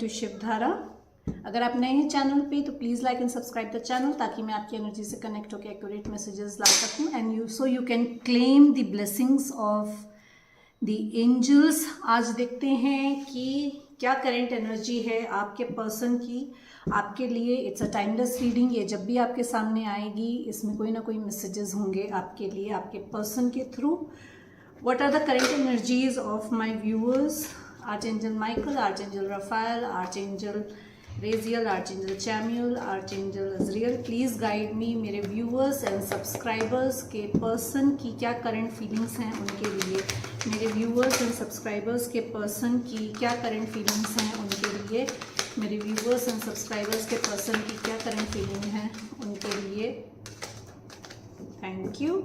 To Shivdhara. अगर आप नए हैं चैनल पे तो please like and subscribe the channel, ताकि मैं आपकी एनर्जी से कनेक्ट होकर एक्यूरेट मैसेजेस ला सकूं and you can claim the blessings of the angels. आज देखते हैं कि क्या करंट एनर्जी है आपके पर्सन की आपके लिए। It's a timeless reading. ये जब भी आपके सामने आएगी इसमें कोई ना कोई मैसेजेस होंगे आपके लिए आपके पर्सन के through. What are the current energies of my viewers? Archangel Michael, archangel Raphael, archangel Raziel, archangel Chamuel, archangel Azrael, please guide me. मेरे व्यूअर्स एंड सब्सक्राइबर्स के पर्सन की क्या करंट फीलिंग्स हैं उनके लिए। मेरे व्यूअर्स एंड सब्सक्राइबर्स के person की क्या करंट फीलिंग्स हैं उनके लिए। मेरे व्यूअर्स एंड सब्सक्राइबर्स के पर्सन की क्या करंट फीलिंग है उनके लिए। Thank you.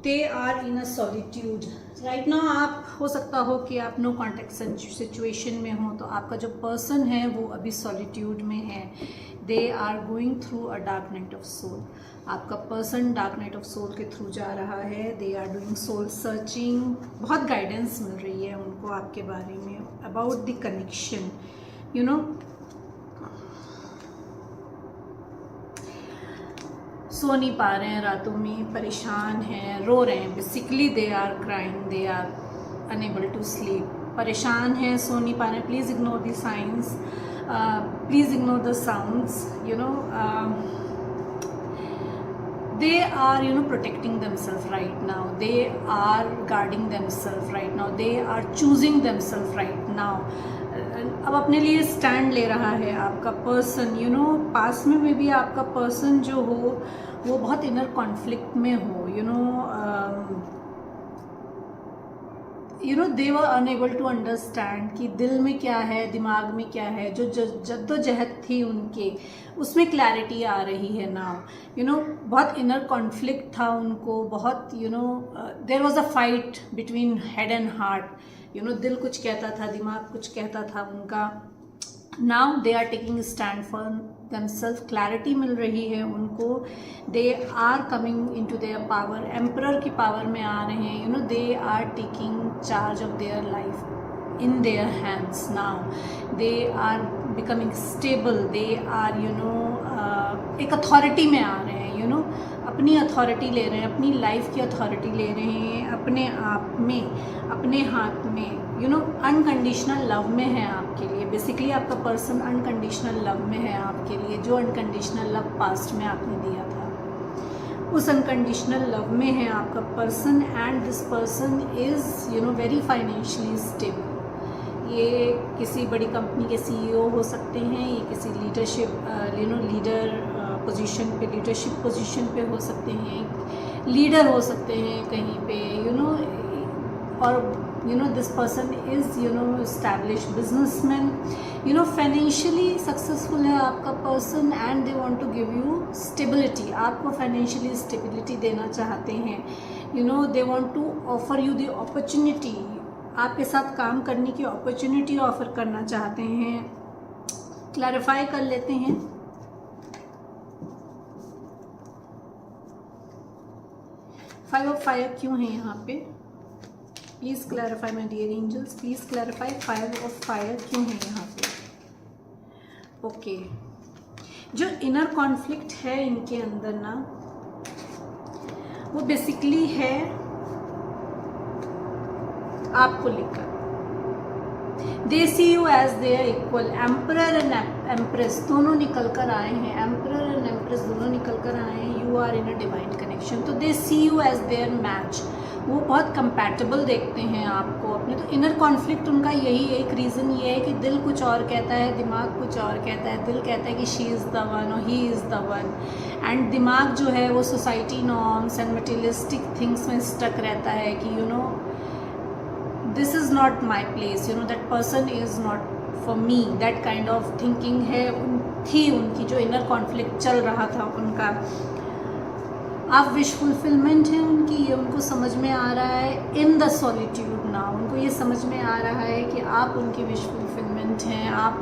They are in a solitude right now. आप हो सकता हो कि आप नो कॉन्टेक्ट सिचुएशन में हो, तो आपका जो पर्सन है वो अभी सॉलिट्यूड में है। They are going through a dark night of soul. आपका person dark night of soul के थ्रू जा रहा है। They are doing soul searching. बहुत गाइडेंस मिल रही है उनको आपके बारे में, about the connection. You know, सो नहीं पा रहे हैं रातों में, परेशान हैं, रो रहे हैं। Basically they are crying, they are unable to sleep. परेशान हैं, सो नहीं पा रहे हैं। Please ignore the science, please ignore the sounds. You know, they are protecting themselves right now. They are guarding themselves right now. They are choosing themselves right now. अब अपने लिए स्टैंड ले रहा है आपका पर्सन। पास में भी आपका पर्सन जो हो वो बहुत इनर कॉन्फ्लिक्ट में हो। दे वर अनएबल टू अंडरस्टैंड कि दिल में क्या है, दिमाग में क्या है। जो जद्दोजहद थी उनके, उसमें क्लैरिटी आ रही है नाउ। बहुत इनर कॉन्फ्लिक्ट था उनको, बहुत there was a fight between head and heart. दिल कुछ कहता था, दिमाग कुछ कहता था उनका। Now they are taking stand for themselves. Clarity मिल रही है उनको। They are coming in to their power, emperor की पावर में आ रहे हैं। They are taking charge of their life in their hands now. They are becoming stable. They are एक अथॉरिटी में आ रहे हैं। अपनी अथॉरिटी ले रहे हैं, अपनी लाइफ की अथॉरिटी ले रहे हैं अपने आप में, अपने हाथ में। अनकंडीशनल लव में है आपके लिए। बेसिकली आपका पर्सन अनकंडीशनल लव में है आपके लिए। जो अनकंडीशनल लव पास्ट में आपने दिया था, उस अनकंडीशनल लव में है आपका person. And this person is very financially stable. ये किसी बड़ी कंपनी के CEO हो सकते हैं, ये किसी लीडरशिप लीडर पोजीशन पे, लीडरशिप पोजीशन पे हो सकते हैं, लीडर हो सकते हैं कहीं पे। और this person is established businessman. Financially successful है आपका person and they want to give you stability. आपको फाइनेंशियली स्टेबिलिटी देना चाहते हैं। They want to offer you the opportunity. आपके साथ काम करने की अपॉर्चुनिटी ऑफर करना चाहते हैं। क्लैरिफाई कर लेते हैं। फाइव ऑफ फायर क्यों है यहाँ पे? Please clarify my dear angels, please clarify. Five of fire क्यों है यहाँ पे? ओके, जो इनर कॉन्फ्लिक्ट है इनके अंदर ना, वो बेसिकली है आपको लेकर। They see you as their equal. Emperor and empress दोनों निकल कर आए हैं। एम्परर एंड एम्प्रेस दोनों निकल कर आए हैं। You are in a divine connection. तो they see you as their match. वो बहुत कंपैटिबल देखते हैं आपको अपने। तो इनर कॉन्फ्लिक्ट उनका यही एक रीज़न ये है कि दिल कुछ और कहता है, दिमाग कुछ और कहता है। दिल कहता है कि शी इज़ द वन और he is the one, and दिमाग जो है वो society norms and materialistic things में स्टक रहता है कि this is not my place, that person is not for me. That kind of thinking है उनकी जो इनर कॉन्फ्लिक्ट चल रहा था उनका। आप विश फुलफिलमेंट है उनकी, ये उनको समझ में आ रहा है। इन द सॉलिट्यूड ना उनको ये समझ में आ रहा है कि आप उनकी विश फुलफिलमेंट हैं। आप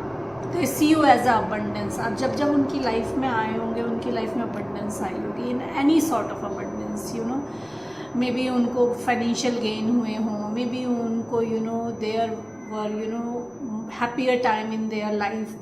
दे see you as a abundance. आप जब उनकी लाइफ में आए होंगे, उनकी लाइफ में अबंडेंस आई होगी, in any sort of abundance. May be उनको फाइनेंशियल गेन हुए हों, मे बी उनको there for happier time in their life.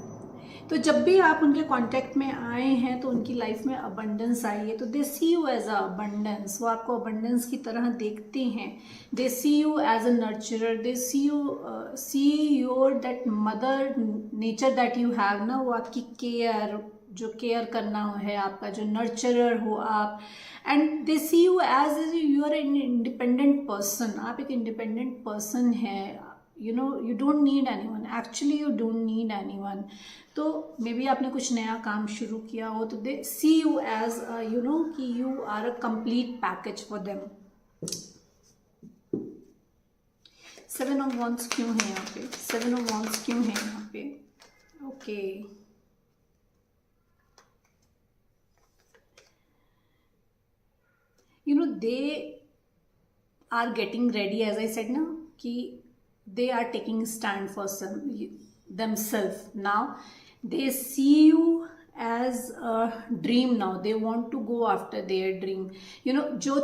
तो जब भी आप उनके कांटेक्ट में आए हैं तो उनकी लाइफ में अबंडेंस आई है, तो they see you as a abundance, वो आपको अबंडेंस की तरह देखते हैं. They see you as a nurturer, they see your that mother nature that you have ना, वो आपकी केयर, जो केयर करना है आपका, जो नर्चरर हो आप. And they see you as you are an independent person, आप एक इंडिपेंडेंट पर्सन है. You don't need anyone, actually you don't need anyone. तो मे बी आपने कुछ नया काम शुरू किया हो, तो दे सी यू एज कि you are a complete package for them. 7 of Wands क्यों है यहाँ पे? 7 of Wands क्यों है यहाँ पे? Okay, they are getting ready, as I said ना, कि they are taking stand for themselves. Now they see you as a dream. Now they want to go after their dream. जो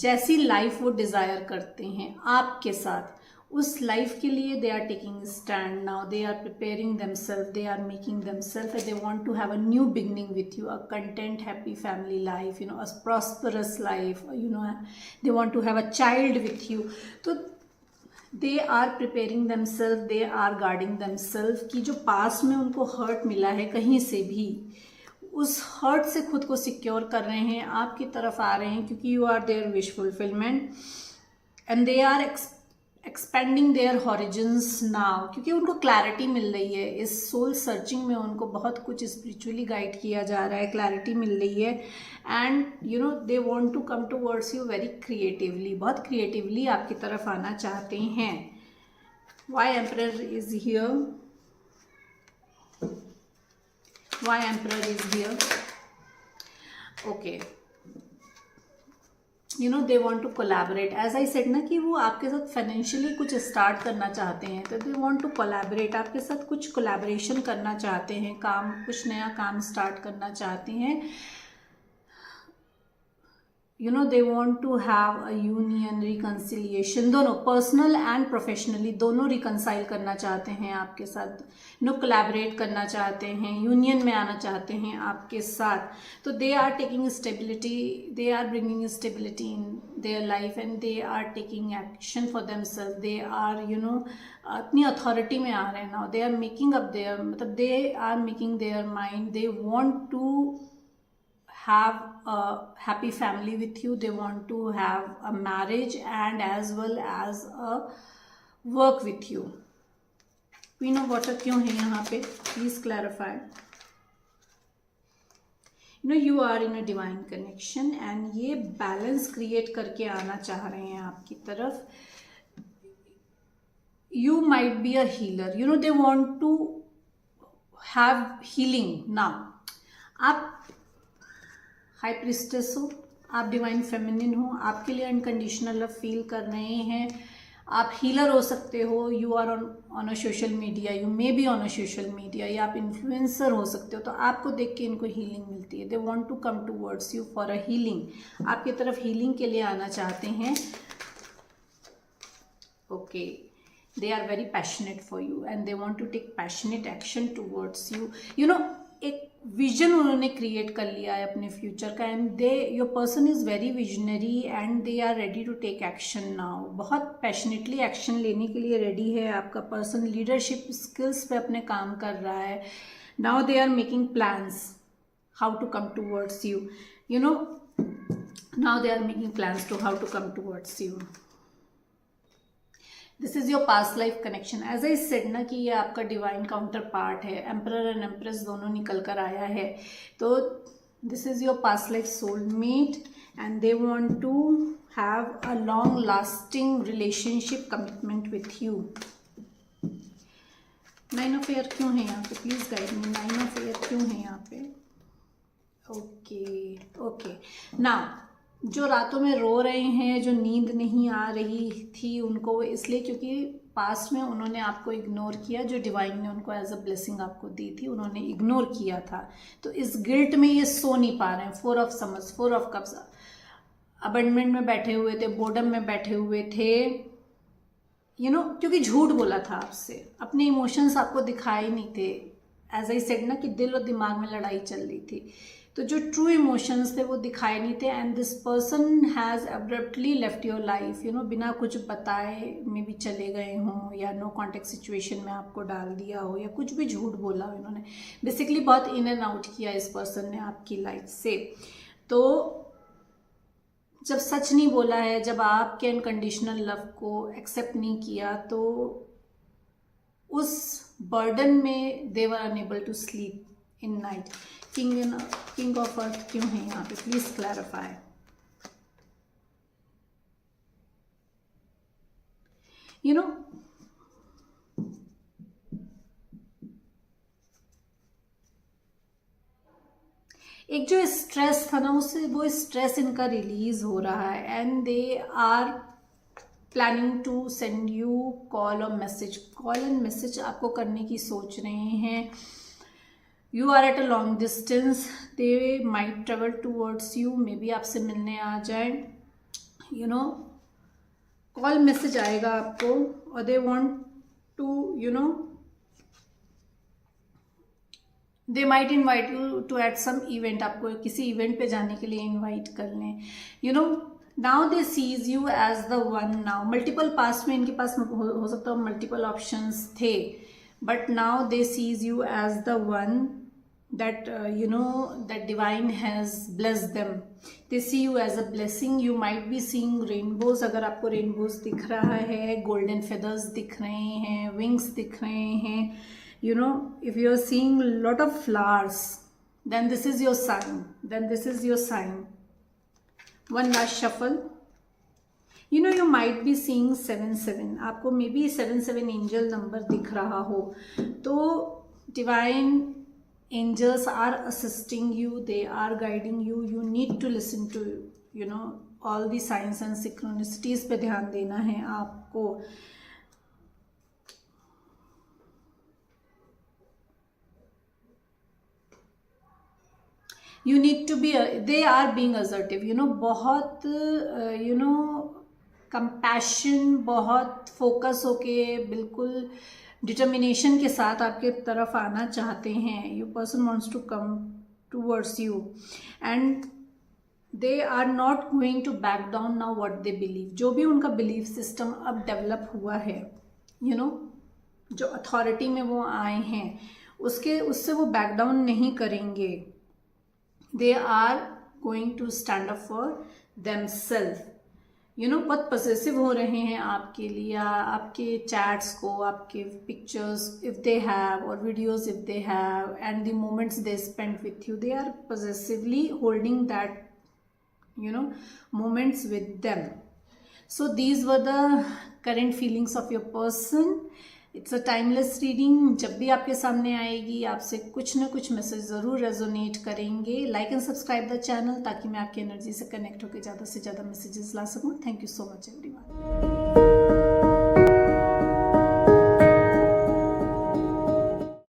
जैसी life वो desire करते हैं आपके साथ, उस लाइफ के लिए they are taking stand. Now they are preparing themselves, they are making themselves, they want to have a new beginning with you, a content happy family life, a prosperous life, they want to have a child with you. तो they are preparing themselves, they are guarding themselves कि जो past में उनको hurt मिला है कहीं से भी, उस हर्ट से खुद को सिक्योर कर रहे हैं, आपकी तरफ आ रहे हैं, क्योंकि you are their wish fulfilment. And they are expanding their horizons now, क्योंकि उनको क्लैरिटी मिल रही है. इस सोल सर्चिंग में उनको बहुत कुछ स्पिरिचुअली गाइड किया जा रहा है, क्लैरिटी मिल रही है. And they want to come towards you very creatively, बहुत क्रिएटिवली आपकी तरफ आना चाहते हैं. Why emperor is here? Why emperor is here? Okay, they want to collaborate. As I said ना कि वो आपके साथ फाइनेंशियली कुछ स्टार्ट करना चाहते हैं, तो दे वॉन्ट टू कोलैबोरेट, आपके साथ कुछ कोलैबोरेशन करना चाहते हैं, काम, कुछ नया काम स्टार्ट करना चाहते हैं. They want to have a union, reconciliation, दोनों पर्सनल एंड प्रोफेशनली दोनों रिकन्साइल करना चाहते हैं आपके साथ, कोलैबोरेट करना चाहते हैं, यूनियन में आना चाहते हैं आपके साथ. तो they are taking stability, they are bringing stability in their life, and they are taking action for themselves. They are अपनी अथॉरिटी में आ रहे हैं now. They are making up their, मतलब they are making their mind. They want to have a happy family with you, they want to have a marriage and as well as a work with you. Queen of Water क्यों है यहाँ पे? Please clarify. You are in a divine connection and ये balance create करके आना चाह रहे हैं आपकी तरफ. You might be a healer, they want to have healing now. आप हाई प्रिस्टेस हो, आप डिवाइन फेमिनिन हो, आपके लिए अनकंडीशनल लव फील कर रहे हैं, आप हीलर हो सकते हो, you are on a social media, you may be on a social media, या आप इन्फ्लुएंसर हो सकते हो. तो आपको देख के इनको हीलिंग मिलती है. They want to come towards you for a healing, आपकी तरफ हीलिंग के लिए आना चाहते हैं. Okay, they are very passionate for you and they want to take passionate action towards you. एक विजन उन्होंने क्रिएट कर लिया है अपने फ्यूचर का, and your person is very visionary and they are ready to take action now. बहुत passionately action लेने के लिए रेडी है आपका पर्सन. लीडरशिप स्किल्स पे अपने काम कर रहा है. Now they are making plans how to come towards you. Now they are making plans to how to come towards you. This is your past life connection. As I said ना कि ये आपका डिवाइन काउंटर पार्ट है. Emperor and empress दोनों निकल कर आया है. तो this is your past life soulmate and they want to have a long lasting relationship commitment with you. 9 of air क्यों है यहाँ पे? Please guide me. 9 of air क्यों है यहाँ पे? ओके. नाउ जो रातों में रो रहे हैं, जो नींद नहीं आ रही थी उनको, इसलिए क्योंकि पास्ट में उन्होंने आपको इग्नोर किया, जो डिवाइन ने उनको एज अ ब्लेसिंग आपको दी थी, उन्होंने इग्नोर किया था. तो इस गिल्ट में ये सो नहीं पा रहे हैं. 4 ऑफ समर्स, 4 ऑफ कप्स, अबंडमेंट में बैठे हुए थे, बोर्डम में बैठे हुए थे, क्योंकि झूठ बोला था आपसे, अपने इमोशंस आपको दिखाए नहीं थे। एज आई सेड ना कि दिल और दिमाग में लड़ाई चल रही थी, तो जो ट्रू इमोशंस थे वो दिखाए नहीं थे। And this person has abruptly left your life, बिना कुछ बताए मे भी चले गए हों, या नो कॉन्टेक्ट सिचुएशन में आपको डाल दिया हो, या कुछ भी झूठ बोला हो इन्होंने। बेसिकली बहुत इन एंड आउट किया इस पर्सन ने आपकी लाइफ से। तो जब सच नहीं बोला है, जब आपके अनकंडीशनल लव को एक्सेप्ट नहीं किया, तो उस बर्डन में they were unable to sleep in night. King of earth क्यों है यहाँ पे, प्लीज क्लैरिफाई। एक जो स्ट्रेस था ना, उससे वो स्ट्रेस इनका रिलीज हो रहा है। And they are planning to send you call और मैसेज। कॉल एंड मैसेज आपको करने की सोच रहे हैं। You are at a long distance, they might travel towards you, may be आपसे मिलने आ जाए। कॉल मैसेज आएगा आपको, और they want to they might invite you to at some event. आपको किसी इवेंट पे जाने के लिए इन्वाइट कर लें। Now they sees you as the one. Now multiple, past में इनके पास हो सकता है मल्टीपल ऑप्शंस थे, but now they sees you as the one that that divine has blessed them. They see you as a blessing. You might be seeing rainbows. अगर आपको rainbows दिख रहा है, golden feathers दिख रहे हैं, wings दिख रहे हैं, if you are seeing lot of flowers, then this is your sign. One last shuffle. You might be seeing 7-7. आपको मे बी 7-7 एंजल नंबर दिख रहा हो, तो divine angels are assisting you, they are guiding you. You need to listen to all the signs and synchronicities पे ध्यान देना है आपको। You need to be they are being assertive, बहुत कंपैशन, बहुत फोकस होके, बिल्कुल डिटर्मिनेशन के साथ आपके तरफ आना चाहते हैं। Your person wants to come towards you, and they are not going to back down now what they believe. जो भी उनका बिलीव सिस्टम अब डेवलप हुआ है, जो अथॉरिटी में वो आए हैं, उससे वो बैक डाउन नहीं करेंगे। They are going to stand up for themselves. बहुत पॉसेसिव हो रहे हैं आपके लिए, आपके चैट्स को, आपके पिक्चर्स इफ दे हैव, और videos if they have, and the moments they spend with you, they are possessively holding that moments with them. So these were the current feelings of your person. It's a timeless reading. जब भी आपके सामने आएगी, आपसे कुछ ना कुछ message ज़रूर रेजोनेट करेंगे। Like and subscribe the channel, ताकि मैं आपकी एनर्जी से कनेक्ट होकर ज़्यादा से ज़्यादा मैसेजेस ला सकूँ। Thank you so much everyone.